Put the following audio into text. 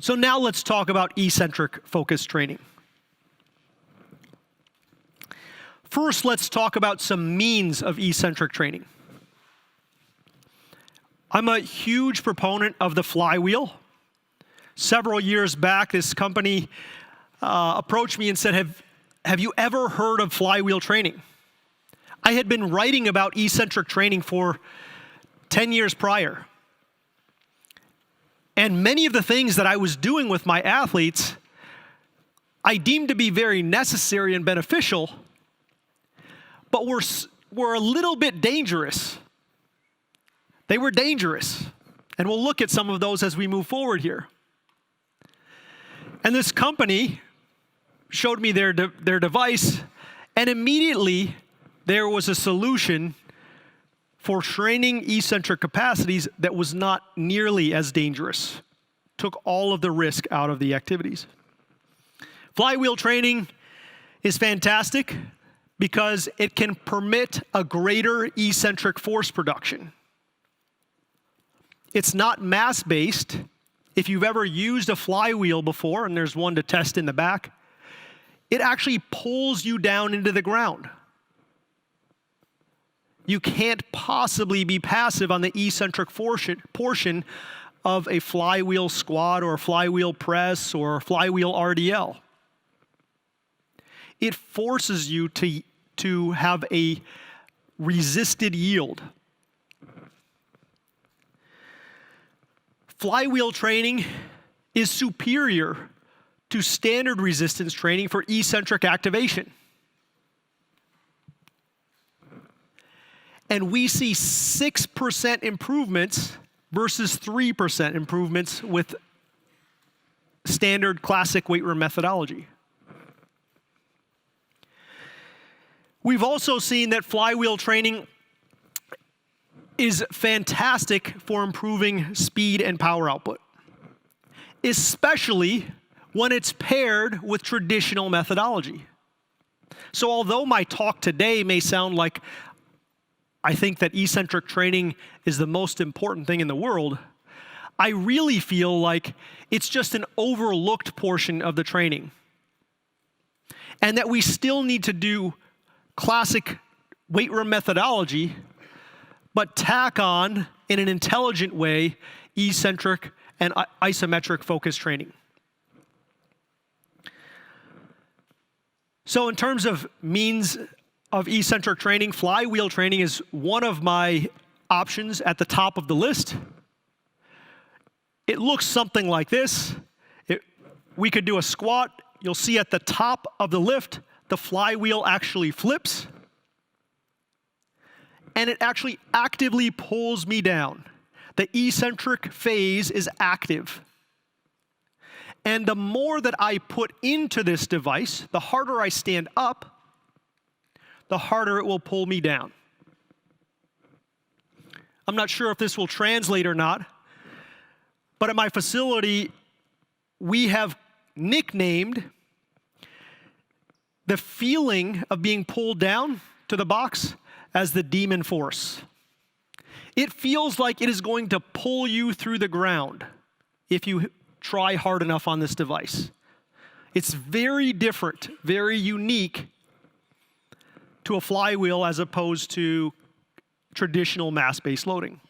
So now let's talk about eccentric focus training. First, let's talk about some means of eccentric training. I'm a huge proponent of the Flywheel. Several years back, this company approached me and said, have you ever heard of Flywheel Training? I had been writing about eccentric training for 10 years prior. And many of the things that I was doing with my athletes, I deemed to be very necessary and beneficial, but were a little bit dangerous. They were dangerous. And we'll look at some of those as we move forward here. And this company showed me their device, and immediately there was a solution for training eccentric capacities that was not nearly as dangerous. Took all of the risk out of the activities. Flywheel training is fantastic because it can permit a greater eccentric force production. It's not mass-based. If you've ever used a flywheel before, and there's one to test in the back, it actually pulls you down into the ground. You can't possibly be passive on the eccentric portion of a flywheel squat or a flywheel press or a flywheel RDL. It forces you to have a resisted yield. Flywheel training is superior to standard resistance training for eccentric activation. And we see 6% improvements versus 3% improvements with standard classic weight room methodology. We've also seen that flywheel training is fantastic for improving speed and power output, especially when it's paired with traditional methodology. So although my talk today may sound like I think that eccentric training is the most important thing in the world, I really feel like it's just an overlooked portion of the training. And that we still need to do classic weight room methodology, but tack on, in an intelligent way, eccentric and isometric focus training. So in terms of means of eccentric training, flywheel training is one of my options at the top of the list. It looks something like this. We could do a squat. You'll see at the top of the lift, the flywheel actually flips. And it actually actively pulls me down. The eccentric phase is active. And the more that I put into this device, the harder I stand up, the harder it will pull me down. I'm not sure if this will translate or not, but at my facility, we have nicknamed the feeling of being pulled down to the box as the demon force. It feels like it is going to pull you through the ground if you try hard enough on this device. It's very different, very unique to a flywheel as opposed to traditional mass-based loading.